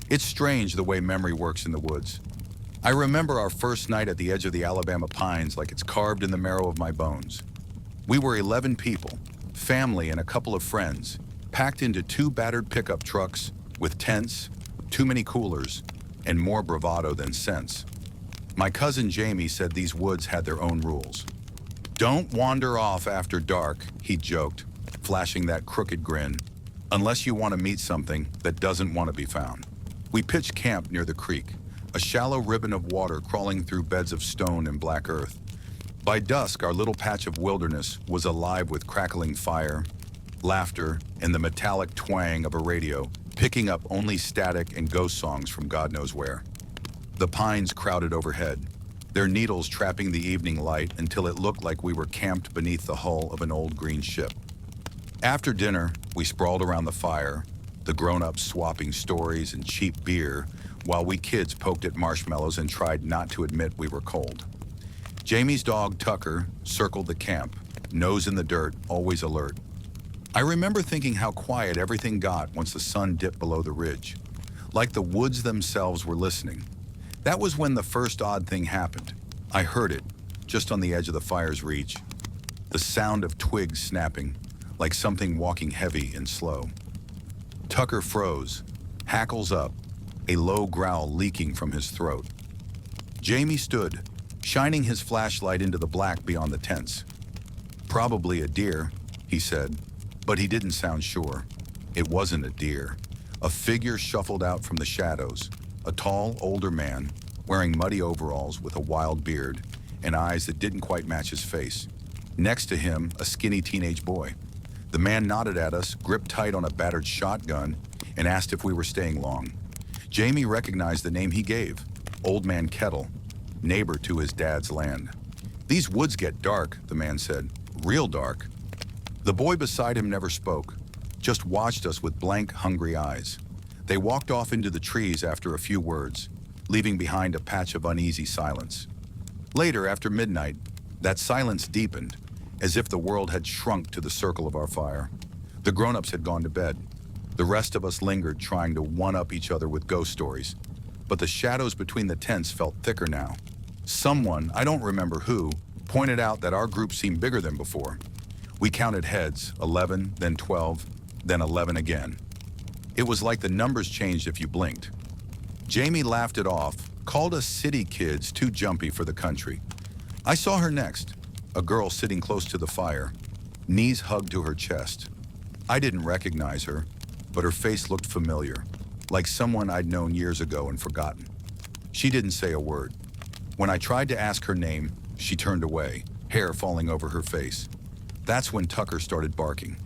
It's strange the way memory works in the woods. I remember our first night at the edge of the Alabama pines like it's carved in the marrow of my bones. We were 11 people, family and a couple of friends, packed into two battered pickup trucks with tents, too many coolers, and more bravado than sense. My cousin Jamie said these woods had their own rules. "Don't wander off after dark," he joked, flashing that crooked grin, "unless you want to meet something that doesn't want to be found." We pitched camp near the creek, a shallow ribbon of water crawling through beds of stone and black earth. By dusk, our little patch of wilderness was alive with crackling fire, laughter, and the metallic twang of a radio, picking up only static and ghost songs from God knows where. The pines crowded overhead, their needles trapping the evening light until it looked like we were camped beneath the hull of an old green ship. After dinner, we sprawled around the fire, the grown-ups swapping stories and cheap beer, while we kids poked at marshmallows and tried not to admit we were cold. Jamie's dog, Tucker, circled the camp, nose in the dirt, always alert. I remember thinking how quiet everything got once the sun dipped below the ridge, like the woods themselves were listening. That was when the first odd thing happened. I heard it, just on the edge of the fire's reach. The sound of twigs snapping, like something walking heavy and slow. Tucker froze, hackles up, a low growl leaking from his throat. Jamie stood, shining his flashlight into the black beyond the tents. "Probably a deer," he said, but he didn't sound sure. It wasn't a deer. A figure shuffled out from the shadows, a tall, older man, wearing muddy overalls with a wild beard and eyes that didn't quite match his face. Next to him, a skinny teenage boy. The man nodded at us, gripped tight on a battered shotgun, and asked if we were staying long. Jamie recognized the name he gave, Old Man Kettle, neighbor to his dad's land. "These woods get dark," the man said, "real dark." The boy beside him never spoke, just watched us with blank, hungry eyes. They walked off into the trees after a few words, leaving behind a patch of uneasy silence. Later, after midnight, that silence deepened, as if the world had shrunk to the circle of our fire. The grown-ups had gone to bed. The rest of us lingered, trying to one-up each other with ghost stories. But the shadows between the tents felt thicker now. Someone, I don't remember who, pointed out that our group seemed bigger than before. We counted heads, 11, then 12, then 11 again. It was like the numbers changed if you blinked. Jamie laughed it off, called us city kids too jumpy for the country. I saw her next, a girl sitting close to the fire, knees hugged to her chest. I didn't recognize her, but her face looked familiar, like someone I'd known years ago and forgotten. She didn't say a word. When I tried to ask her name, she turned away, hair falling over her face. That's when Tucker started barking,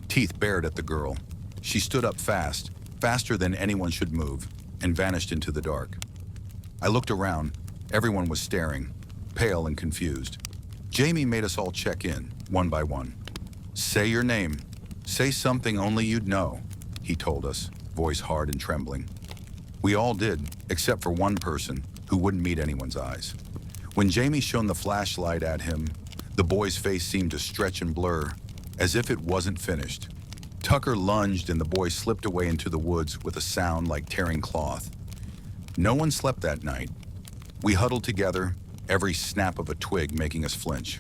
teeth bared at the girl. She stood up fast, faster than anyone should move, and vanished into the dark. I looked around. Everyone was staring, pale and confused. Jamie made us all check in, one by one. "Say your name. Say something only you'd know," he told us, voice hard and trembling. We all did, except for one person who wouldn't meet anyone's eyes. When Jamie shone the flashlight at him, the boy's face seemed to stretch and blur, as if it wasn't finished. Tucker lunged and the boy slipped away into the woods with a sound like tearing cloth. No one slept that night. We huddled together, every snap of a twig making us flinch.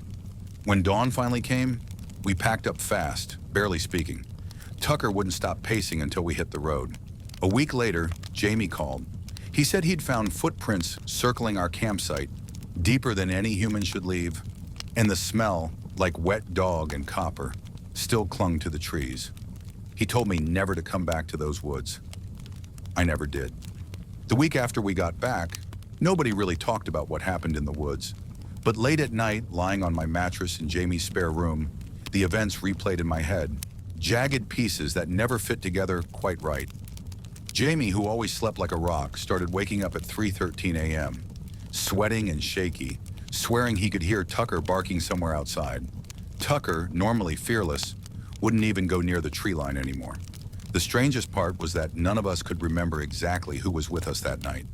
When dawn finally came, we packed up fast, barely speaking. Tucker wouldn't stop pacing until we hit the road. A week later, Jamie called. He said he'd found footprints circling our campsite, deeper than any human should leave, and the smell, like wet dog and copper, still clung to the trees. He told me never to come back to those woods. I never did. The week after we got back, nobody really talked about what happened in the woods. But late at night, lying on my mattress in Jamie's spare room, the events replayed in my head, jagged pieces that never fit together quite right. Jamie, who always slept like a rock, started waking up at 3:13 a.m., sweating and shaky, swearing he could hear Tucker barking somewhere outside. Tucker, normally fearless, wouldn't even go near the tree line anymore. The strangest part was that none of us could remember exactly who was with us that night.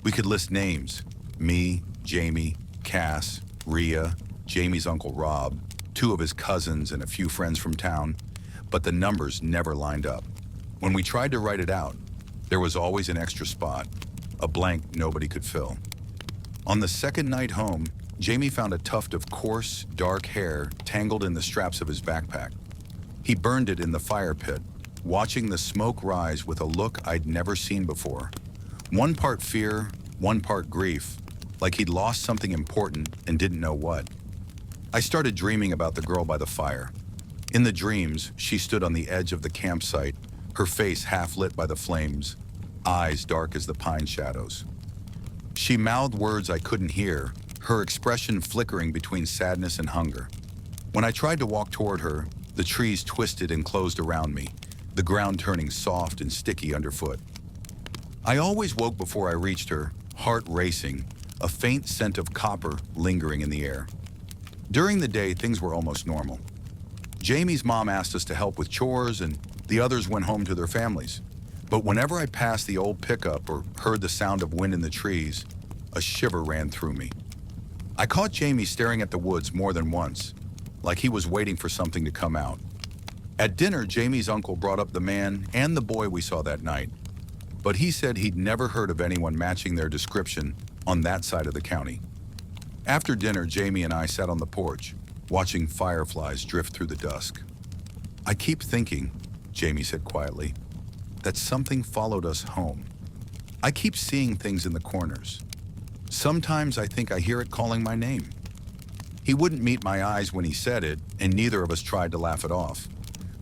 We could list names: me, Jamie, Cass, Rhea, Jamie's Uncle Rob, 2 of his cousins, and a few friends from town, but the numbers never lined up. When we tried to write it out, There was always an extra spot, a blank nobody could fill. On the second night home, Jamie found a tuft of coarse, dark hair tangled in the straps of his backpack. He burned it in the fire pit, watching the smoke rise with a look I'd never seen before. One part fear, one part grief, like he'd lost something important and didn't know what. I started dreaming about the girl by the fire. In the dreams, she stood on the edge of the campsite, her face half lit by the flames, eyes dark as the pine shadows. She mouthed words I couldn't hear, her expression flickering between sadness and hunger. When I tried to walk toward her, the trees twisted and closed around me, the ground turning soft and sticky underfoot. I always woke before I reached her, heart racing, a faint scent of copper lingering in the air. During the day, things were almost normal. Jamie's mom asked us to help with chores, and the others went home to their families. But whenever I passed the old pickup or heard the sound of wind in the trees, a shiver ran through me. I caught Jamie staring at the woods more than once, like he was waiting for something to come out. At dinner, Jamie's uncle brought up the man and the boy we saw that night, but he said he'd never heard of anyone matching their description on that side of the county. After dinner, Jamie and I sat on the porch, watching fireflies drift through the dusk. "I keep thinking," Jamie said quietly, "that something followed us home. I keep seeing things in the corners. Sometimes I think I hear it calling my name." He wouldn't meet my eyes when he said it, and neither of us tried to laugh it off.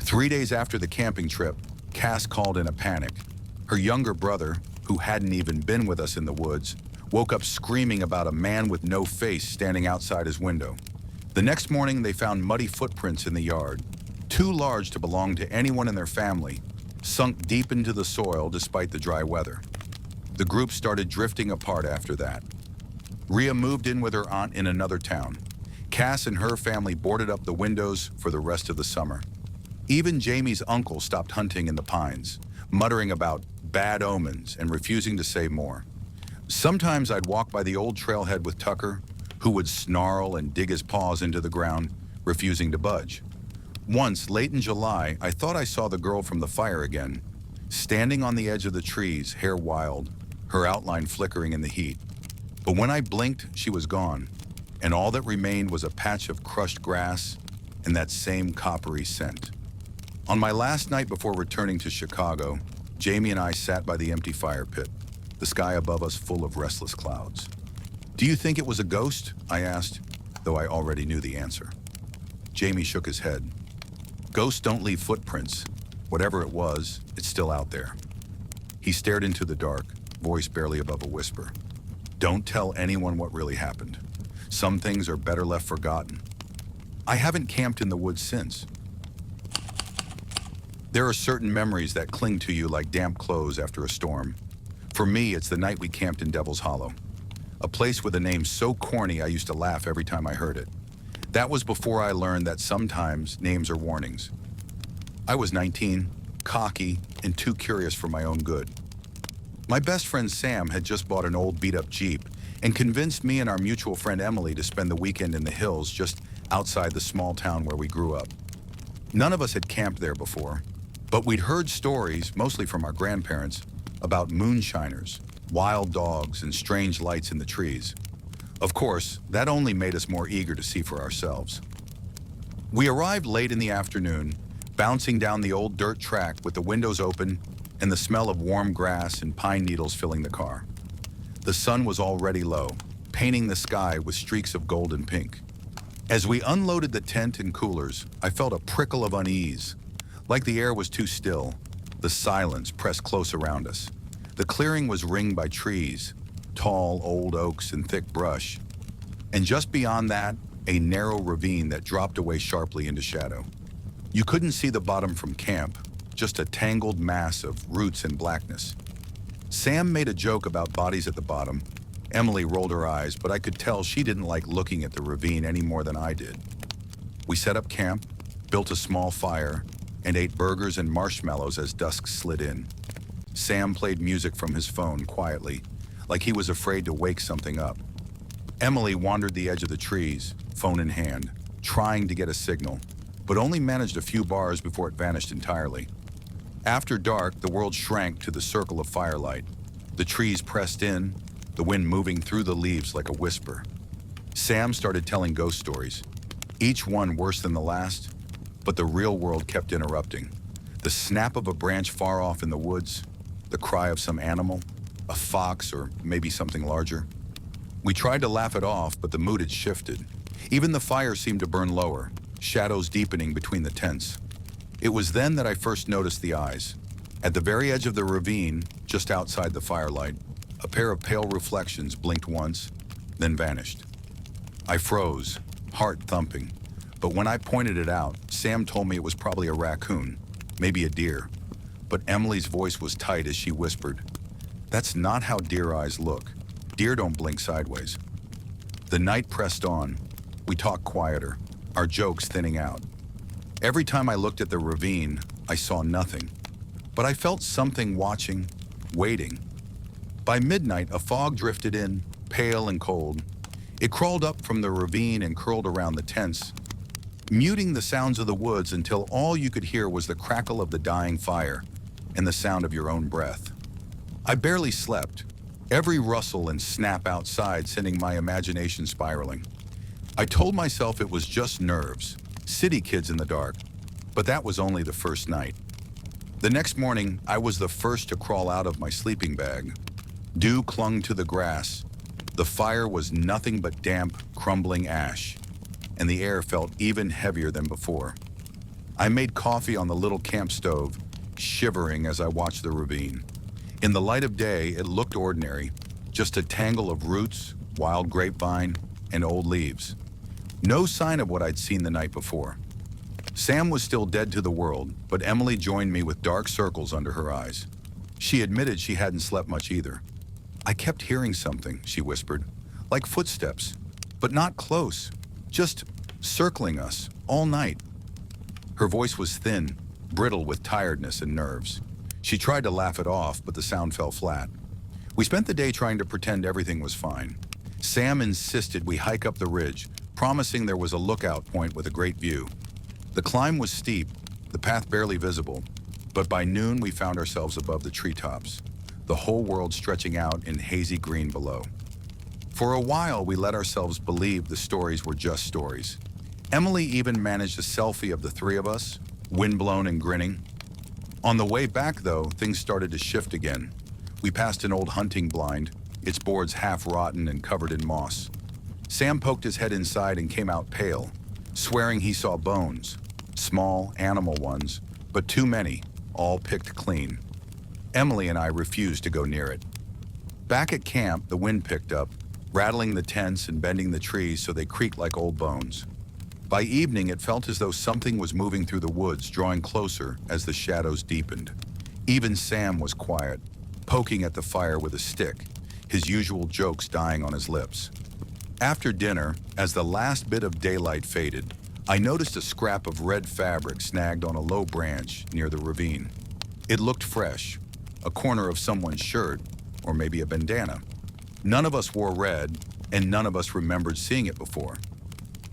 3 days after the camping trip, Cass called in a panic. Her younger brother, who hadn't even been with us in the woods, woke up screaming about a man with no face standing outside his window. The next morning, they found muddy footprints in the yard, too large to belong to anyone in their family, sunk deep into the soil despite the dry weather. The group started drifting apart after that. Rhea moved in with her aunt in another town. Cass and her family boarded up the windows for the rest of the summer. Even Jamie's uncle stopped hunting in the pines, muttering about bad omens and refusing to say more. Sometimes I'd walk by the old trailhead with Tucker, who would snarl and dig his paws into the ground, refusing to budge. Once, late in July, I thought I saw the girl from the fire again, standing on the edge of the trees, hair wild, her outline flickering in the heat. But when I blinked, she was gone, and all that remained was a patch of crushed grass and that same coppery scent. On my last night before returning to Chicago, Jamie and I sat by the empty fire pit, the sky above us full of restless clouds. "Do you think it was a ghost?" I asked, though I already knew the answer. Jamie shook his head. "Ghosts don't leave footprints. Whatever it was, it's still out there." He stared into the dark, voice barely above a whisper. "Don't tell anyone what really happened. Some things are better left forgotten." I haven't camped in the woods since. There are certain memories that cling to you like damp clothes after a storm. For me, it's the night we camped in Devil's Hollow, a place with a name so corny I used to laugh every time I heard it. That was before I learned that sometimes names are warnings. I was 19, cocky, and too curious for my own good. My best friend Sam had just bought an old beat-up Jeep and convinced me and our mutual friend Emily to spend the weekend in the hills just outside the small town where we grew up. None of us had camped there before, but we'd heard stories, mostly from our grandparents, about moonshiners, wild dogs, and strange lights in the trees. Of course, that only made us more eager to see for ourselves. We arrived late in the afternoon, bouncing down the old dirt track with the windows open and the smell of warm grass and pine needles filling the car. The sun was already low, painting the sky with streaks of gold and pink. As we unloaded the tent and coolers, I felt a prickle of unease. Like the air was too still, the silence pressed close around us. The clearing was ringed by trees, tall old oaks and thick brush. And just beyond that, a narrow ravine that dropped away sharply into shadow. You couldn't see the bottom from camp, just a tangled mass of roots and blackness. Sam made a joke about bodies at the bottom. Emily rolled her eyes, but I could tell she didn't like looking at the ravine any more than I did. We set up camp, built a small fire, and ate burgers and marshmallows as dusk slid in. Sam played music from his phone quietly, like he was afraid to wake something up. Emily wandered the edge of the trees, phone in hand, trying to get a signal, but only managed a few bars before it vanished entirely. After dark, the world shrank to the circle of firelight. The trees pressed in, the wind moving through the leaves like a whisper. Sam started telling ghost stories, each one worse than the last, but the real world kept interrupting. The snap of a branch far off in the woods, the cry of some animal, a fox or maybe something larger. We tried to laugh it off, but the mood had shifted. Even the fire seemed to burn lower, shadows deepening between the tents. It was then that I first noticed the eyes. At the very edge of the ravine, just outside the firelight, a pair of pale reflections blinked once, then vanished. I froze, heart thumping. But when I pointed it out, Sam told me it was probably a raccoon, maybe a deer. But Emily's voice was tight as she whispered, "That's not how deer eyes look. Deer don't blink sideways." The night pressed on. We talked quieter, our jokes thinning out. Every time I looked at the ravine, I saw nothing. But I felt something watching, waiting. By midnight, a fog drifted in, pale and cold. It crawled up from the ravine and curled around the tents, muting the sounds of the woods until all you could hear was the crackle of the dying fire and the sound of your own breath. I barely slept, every rustle and snap outside sending my imagination spiraling. I told myself it was just nerves, city kids in the dark, but that was only the first night. The next morning, I was the first to crawl out of my sleeping bag. Dew clung to the grass. The fire was nothing but damp, crumbling ash, and the air felt even heavier than before. I made coffee on the little camp stove, shivering as I watched the ravine. In the light of day, it looked ordinary, just a tangle of roots, wild grapevine, and old leaves. No sign of what I'd seen the night before. Sam was still dead to the world, but Emily joined me with dark circles under her eyes. She admitted she hadn't slept much either. "I kept hearing something," she whispered, "like footsteps, but not close, just circling us all night." Her voice was thin, brittle with tiredness and nerves. She tried to laugh it off, but the sound fell flat. We spent the day trying to pretend everything was fine. Sam insisted we hike up the ridge, promising there was a lookout point with a great view. The climb was steep, the path barely visible, but by noon we found ourselves above the treetops, the whole world stretching out in hazy green below. For a while, we let ourselves believe the stories were just stories. Emily even managed a selfie of the three of us, windblown and grinning. On the way back, though, things started to shift again. We passed an old hunting blind, its boards half rotten and covered in moss. Sam poked his head inside and came out pale, swearing he saw bones, small animal ones, but too many, all picked clean. Emily and I refused to go near it. Back at camp, the wind picked up, rattling the tents and bending the trees so they creaked like old bones. By evening, it felt as though something was moving through the woods, drawing closer as the shadows deepened. Even Sam was quiet, poking at the fire with a stick, his usual jokes dying on his lips. After dinner, as the last bit of daylight faded, I noticed a scrap of red fabric snagged on a low branch near the ravine. It looked fresh, a corner of someone's shirt, or maybe a bandana. None of us wore red, and none of us remembered seeing it before.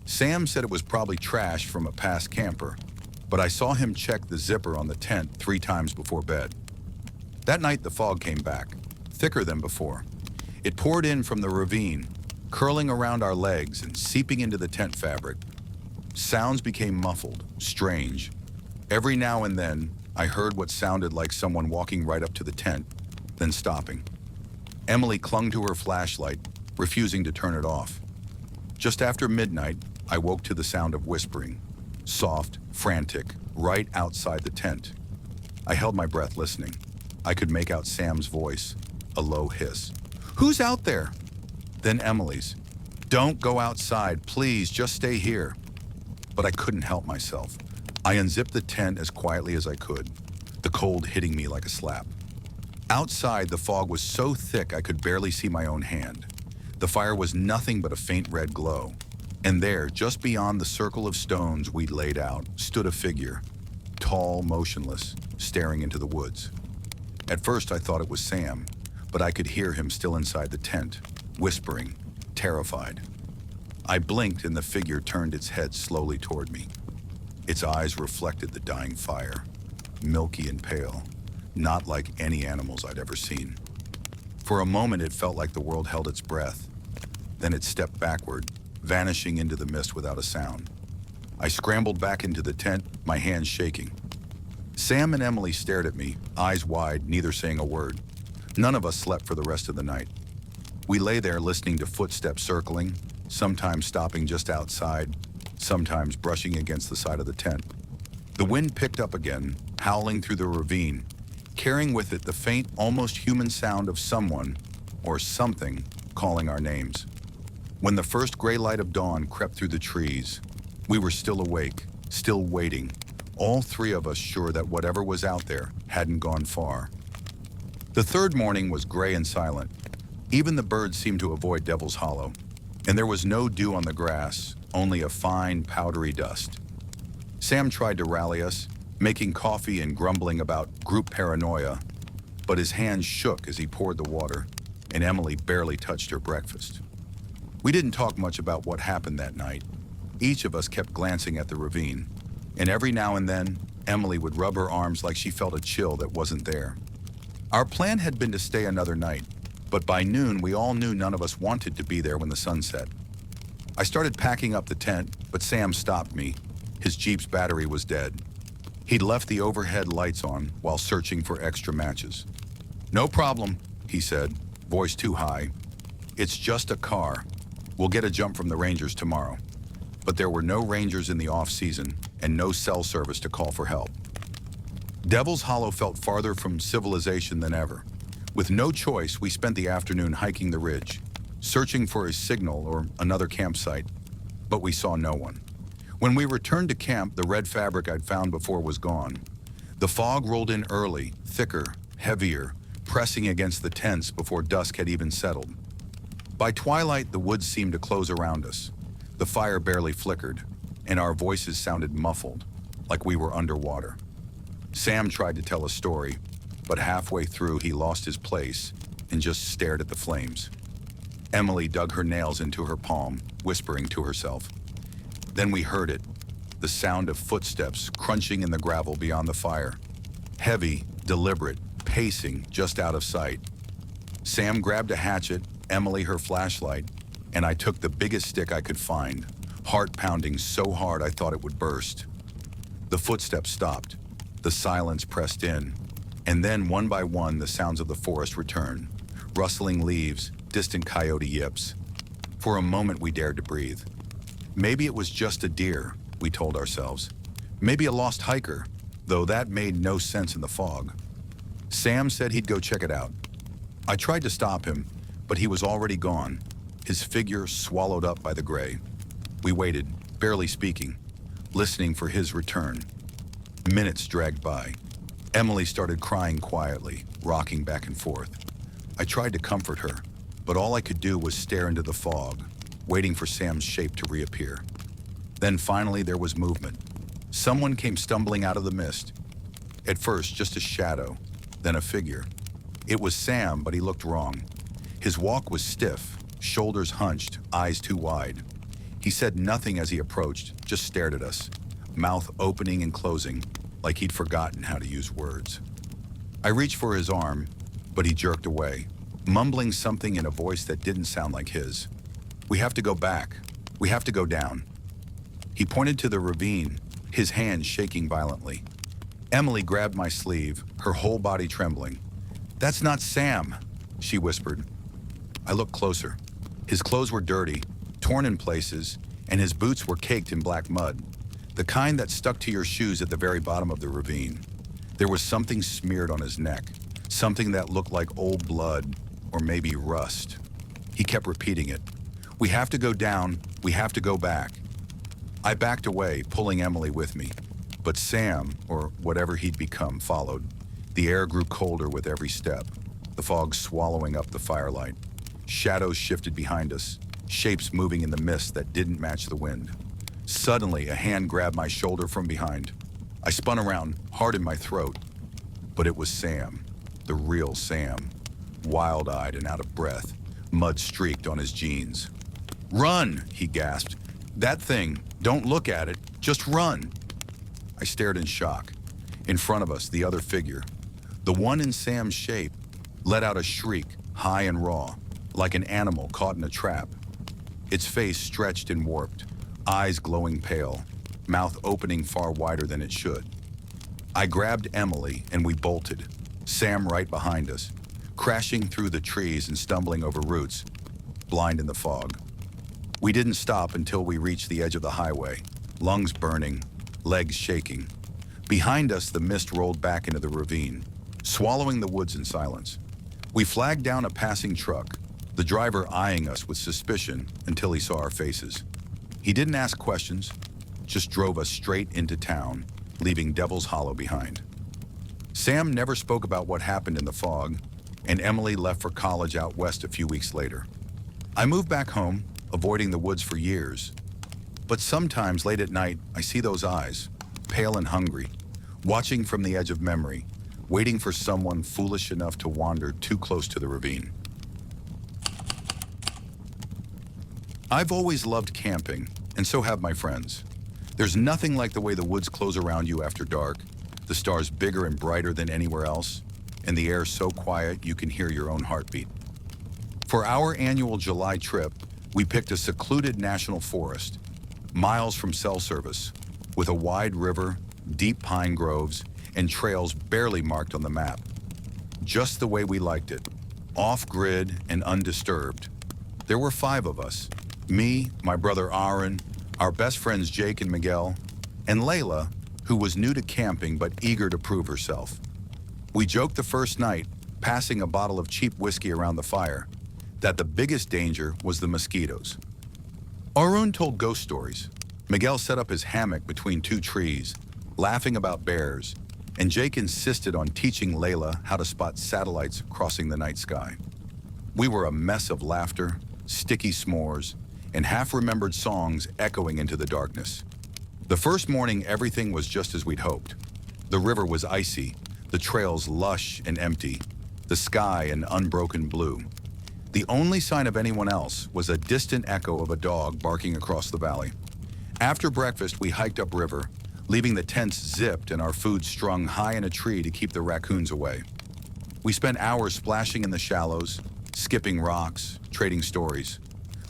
Sam said it was probably trash from a past camper, but I saw him check the zipper on the tent 3 times before bed. That night the fog came back, thicker than before. It poured in from the ravine, curling around our legs and seeping into the tent fabric. Sounds became muffled, strange. Every now and then, I heard what sounded like someone walking right up to the tent, then stopping. Emily clung to her flashlight, refusing to turn it off. Just after midnight, I woke to the sound of whispering, soft, frantic, right outside the tent. I held my breath listening. I could make out Sam's voice, a low hiss. "Who's out there?" Then Emily's. "Don't go outside, please, just stay here." But I couldn't help myself. I unzipped the tent as quietly as I could, the cold hitting me like a slap. Outside, the fog was so thick I could barely see my own hand. The fire was nothing but a faint red glow. And there, just beyond the circle of stones we'd laid out, stood a figure, tall, motionless, staring into the woods. At first, I thought it was Sam, but I could hear him still inside the tent, whispering, terrified. I blinked and the figure turned its head slowly toward me. Its eyes reflected the dying fire. milky and pale, not like any animals I'd ever seen. For a moment, it felt like the world held its breath. Then it stepped backward, vanishing into the mist without a sound. I scrambled back into the tent, my hands shaking. Sam and Emily stared at me, eyes wide, neither saying a word. None of us slept for the rest of the night. We lay there listening to footsteps circling, sometimes stopping just outside, sometimes brushing against the side of the tent. The wind picked up again, howling through the ravine, carrying with it the faint, almost human sound of someone or something calling our names. When the first gray light of dawn crept through the trees, we were still awake, still waiting, all three of us sure that whatever was out there hadn't gone far. The third morning was gray and silent. Even the birds seemed to avoid Devil's Hollow, and there was no dew on the grass, only a fine, powdery dust. Sam tried to rally us, making coffee and grumbling about group paranoia, but his hands shook as he poured the water, and Emily barely touched her breakfast. We didn't talk much about what happened that night. Each of us kept glancing at the ravine, and every now and then, Emily would rub her arms like she felt a chill that wasn't there. Our plan had been to stay another night, but by noon we all knew none of us wanted to be there when the sun set. I started packing up the tent, but Sam stopped me. His Jeep's battery was dead. He'd left the overhead lights on while searching for extra matches. "No problem," he said, voice too high. "It's just a car. We'll get a jump from the rangers tomorrow." But there were no rangers in the off-season and no cell service to call for help. Devil's Hollow felt farther from civilization than ever. With no choice, we spent the afternoon hiking the ridge, searching for a signal or another campsite, but we saw no one. When we returned to camp, the red fabric I'd found before was gone. The fog rolled in early, thicker, heavier, pressing against the tents before dusk had even settled. By twilight, the woods seemed to close around us. The fire barely flickered, and our voices sounded muffled, like we were underwater. Sam tried to tell a story, but halfway through he lost his place and just stared at the flames. Emily dug her nails into her palm, whispering to herself. Then we heard it, the sound of footsteps crunching in the gravel beyond the fire. Heavy, deliberate, pacing just out of sight. Sam grabbed a hatchet, Emily her flashlight, and I took the biggest stick I could find, heart pounding so hard I thought it would burst. The footsteps stopped. The silence pressed in, and then one by one the sounds of the forest returned. Rustling leaves, distant coyote yips. For a moment we dared to breathe. Maybe it was just a deer, we told ourselves. Maybe a lost hiker, though that made no sense in the fog. Sam said he'd go check it out. I tried to stop him, but he was already gone, his figure swallowed up by the gray. We waited, barely speaking, listening for his return. Minutes dragged by. Emily started crying quietly, rocking back and forth. I tried to comfort her, but all I could do was stare into the fog, waiting for Sam's shape to reappear. Then finally there was movement. Someone came stumbling out of the mist. At first, just a shadow, then a figure. It was Sam, but he looked wrong. His walk was stiff, shoulders hunched, eyes too wide. He said nothing as he approached, just stared at us, mouth opening and closing, like he'd forgotten how to use words. I reached for his arm, but he jerked away, mumbling something in a voice that didn't sound like his. "We have to go back. We have to go down." He pointed to the ravine, his hand shaking violently. Emily grabbed my sleeve, her whole body trembling. "That's not Sam," she whispered. I looked closer. His clothes were dirty, torn in places, and his boots were caked in black mud, the kind that stuck to your shoes at the very bottom of the ravine. There was something smeared on his neck, something that looked like old blood or maybe rust. He kept repeating it. "We have to go down, we have to go back." I backed away, pulling Emily with me, but Sam, or whatever he'd become, followed. The air grew colder with every step, the fog swallowing up the firelight. Shadows shifted behind us, shapes moving in the mist that didn't match the wind. Suddenly, a hand grabbed my shoulder from behind. I spun around, heart in my throat. But it was Sam, the real Sam, wild-eyed and out of breath, mud streaked on his jeans. "Run!" he gasped. "That thing, don't look at it, just run!" I stared in shock. In front of us, the other figure, the one in Sam's shape, let out a shriek, high and raw, like an animal caught in a trap. Its face stretched and warped, eyes glowing pale, mouth opening far wider than it should. I grabbed Emily and we bolted, Sam right behind us, crashing through the trees and stumbling over roots, blind in the fog. We didn't stop until we reached the edge of the highway, lungs burning, legs shaking. Behind us, the mist rolled back into the ravine, swallowing the woods in silence. We flagged down a passing truck, the driver eyeing us with suspicion until he saw our faces. He didn't ask questions, just drove us straight into town, leaving Devil's Hollow behind. Sam never spoke about what happened in the fog, and Emily left for college out west a few weeks later. I moved back home, avoiding the woods for years. But sometimes late at night, I see those eyes, pale and hungry, watching from the edge of memory, waiting for someone foolish enough to wander too close to the ravine. I've always loved camping, and so have my friends. There's nothing like the way the woods close around you after dark, the stars bigger and brighter than anywhere else, and the air so quiet you can hear your own heartbeat. For our annual July trip, we picked a secluded national forest, miles from cell service, with a wide river, deep pine groves, and trails barely marked on the map. Just the way we liked it, off-grid and undisturbed. There were 5 of us, me, my brother Aaron, our best friends Jake and Miguel, and Layla, who was new to camping but eager to prove herself. We joked the first night, passing a bottle of cheap whiskey around the fire, that the biggest danger was the mosquitoes. Arun told ghost stories. Miguel set up his hammock between 2 trees, laughing about bears, and Jake insisted on teaching Layla how to spot satellites crossing the night sky. We were a mess of laughter, sticky s'mores, and half-remembered songs echoing into the darkness. The first morning, everything was just as we'd hoped. The river was icy, the trails lush and empty, the sky an unbroken blue. The only sign of anyone else was a distant echo of a dog barking across the valley. After breakfast, we hiked upriver, leaving the tents zipped and our food strung high in a tree to keep the raccoons away. We spent hours splashing in the shallows, skipping rocks, trading stories.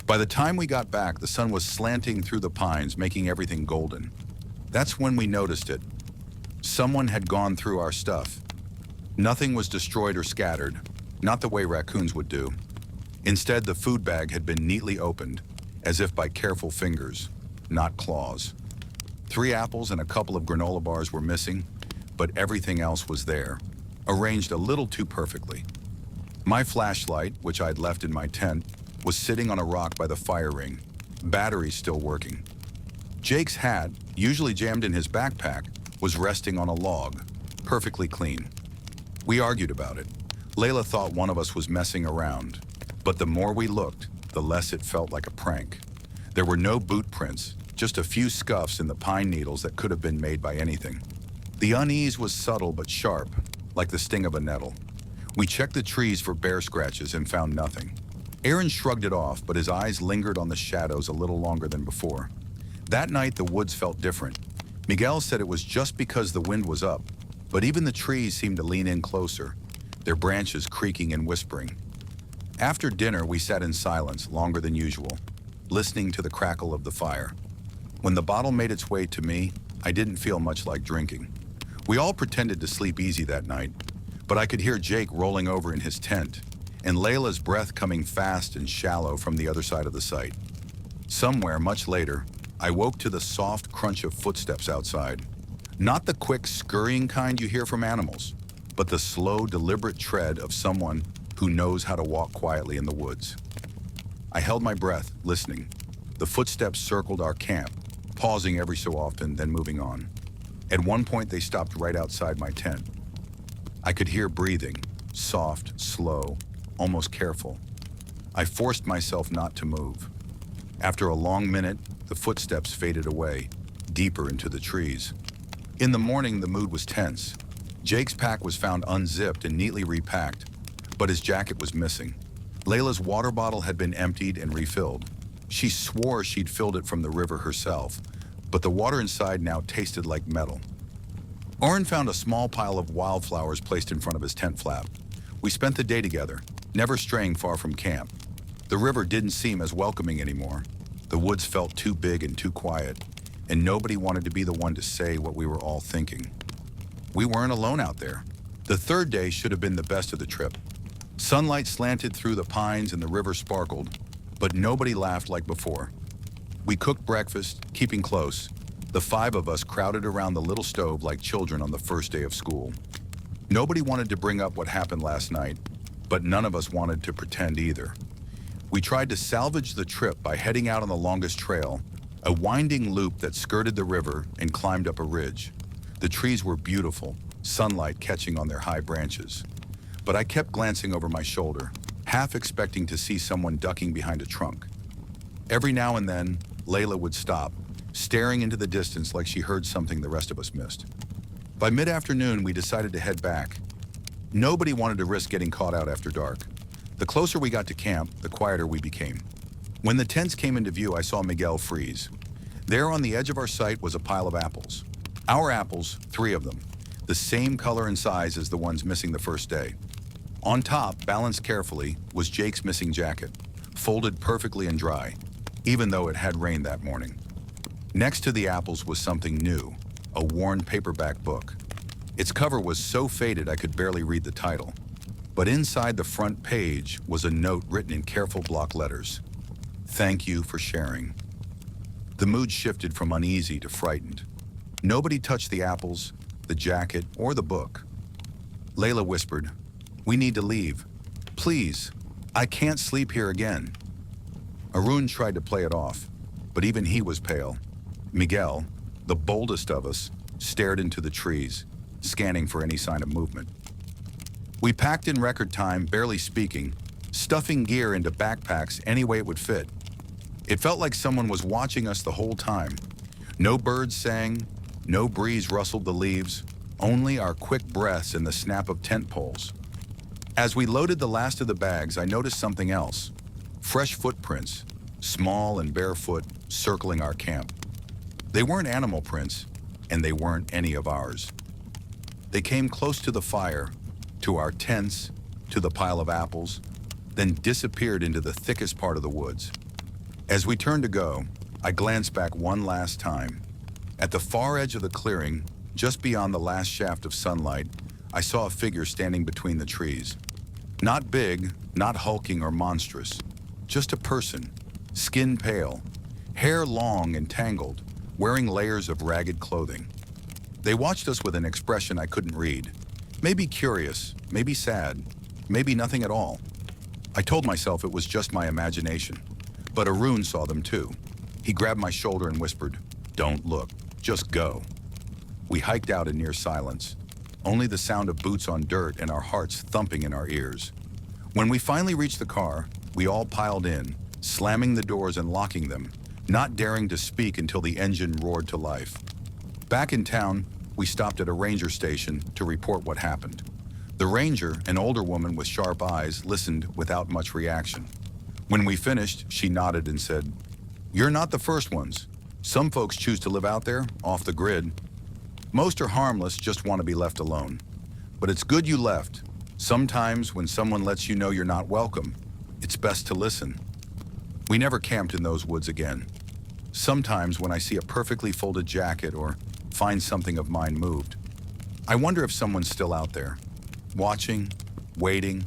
By the time we got back, the sun was slanting through the pines, making everything golden. That's when we noticed it. Someone had gone through our stuff. Nothing was destroyed or scattered, not the way raccoons would do. Instead, the food bag had been neatly opened, as if by careful fingers, not claws. 3 apples and a couple of granola bars were missing, but everything else was there, arranged a little too perfectly. My flashlight, which I'd left in my tent, was sitting on a rock by the fire ring, batteries still working. Jake's hat, usually jammed in his backpack, was resting on a log, perfectly clean. We argued about it. Layla thought one of us was messing around, but the more we looked, the less it felt like a prank. There were no boot prints, just a few scuffs in the pine needles that could have been made by anything. The unease was subtle but sharp, like the sting of a nettle. We checked the trees for bear scratches and found nothing. Aaron shrugged it off, but his eyes lingered on the shadows a little longer than before. That night, the woods felt different. Miguel said it was just because the wind was up, but even the trees seemed to lean in closer, their branches creaking and whispering. After dinner, we sat in silence longer than usual, listening to the crackle of the fire. When the bottle made its way to me, I didn't feel much like drinking. We all pretended to sleep easy that night, but I could hear Jake rolling over in his tent, and Layla's breath coming fast and shallow from the other side of the site. Somewhere much later, I woke to the soft crunch of footsteps outside. Not the quick, scurrying kind you hear from animals, but the slow, deliberate tread of someone who knows how to walk quietly in the woods. I held my breath, listening. The footsteps circled our camp, pausing every so often, then moving on. At one point, they stopped right outside my tent. I could hear breathing, soft, slow, almost careful. I forced myself not to move. After a long minute, the footsteps faded away, deeper into the trees. In the morning, the mood was tense. Jake's pack was found unzipped and neatly repacked, but his jacket was missing. Layla's water bottle had been emptied and refilled. She swore she'd filled it from the river herself, but the water inside now tasted like metal. Oren found a small pile of wildflowers placed in front of his tent flap. We spent the day together, never straying far from camp. The river didn't seem as welcoming anymore. The woods felt too big and too quiet, and nobody wanted to be the one to say what we were all thinking. We weren't alone out there. The third day should have been the best of the trip. Sunlight slanted through the pines and the river sparkled, but nobody laughed like before. We cooked breakfast, keeping close. The five of us crowded around the little stove like children on the first day of school. Nobody wanted to bring up what happened last night, but none of us wanted to pretend either. We tried to salvage the trip by heading out on the longest trail, a winding loop that skirted the river and climbed up a ridge. The trees were beautiful, sunlight catching on their high branches. But I kept glancing over my shoulder, half expecting to see someone ducking behind a trunk. Every now and then, Layla would stop, staring into the distance like she heard something the rest of us missed. By mid-afternoon, we decided to head back. Nobody wanted to risk getting caught out after dark. The closer we got to camp, the quieter we became. When the tents came into view, I saw Miguel freeze. There on the edge of our sight was a pile of apples. Our apples, 3 of them, the same color and size as the ones missing the first day. On top, balanced carefully, was Jake's missing jacket, folded perfectly and dry, even though it had rained that morning. Next to the apples was something new, a worn paperback book. Its cover was so faded I could barely read the title. But inside the front page was a note written in careful block letters. Thank you for sharing. The mood shifted from uneasy to frightened. Nobody touched the apples, the jacket, or the book. Layla whispered, "We need to leave. Please, I can't sleep here again." Arun tried to play it off, but even he was pale. Miguel, the boldest of us, stared into the trees, scanning for any sign of movement. We packed in record time, barely speaking, stuffing gear into backpacks any way it would fit. It felt like someone was watching us the whole time. No birds sang, no breeze rustled the leaves, only our quick breaths and the snap of tent poles. As we loaded the last of the bags, I noticed something else. Fresh footprints, small and barefoot, circling our camp. They weren't animal prints, and they weren't any of ours. They came close to the fire, to our tents, to the pile of apples, then disappeared into the thickest part of the woods. As we turned to go, I glanced back one last time. At the far edge of the clearing, just beyond the last shaft of sunlight, I saw a figure standing between the trees. Not big, not hulking or monstrous, just a person, skin pale, hair long and tangled, wearing layers of ragged clothing. They watched us with an expression I couldn't read. Maybe curious, maybe sad, maybe nothing at all. I told myself it was just my imagination, but Arun saw them too. He grabbed my shoulder and whispered, "Don't look, just go." We hiked out in near silence, only the sound of boots on dirt and our hearts thumping in our ears. When we finally reached the car, we all piled in, slamming the doors and locking them, not daring to speak until the engine roared to life. Back in town, we stopped at a ranger station to report what happened. The ranger, an older woman with sharp eyes, listened without much reaction. When we finished, she nodded and said, "You're not the first ones. Some folks choose to live out there, off the grid. Most are harmless, just want to be left alone. But it's good you left. Sometimes when someone lets you know you're not welcome, it's best to listen." We never camped in those woods again. Sometimes when I see a perfectly folded jacket or find something of mine moved, I wonder if someone's still out there, watching, waiting,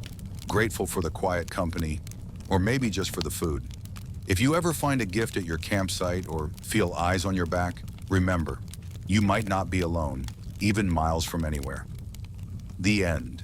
grateful for the quiet company, or maybe just for the food. If you ever find a gift at your campsite or feel eyes on your back, remember, you might not be alone, even miles from anywhere. The end.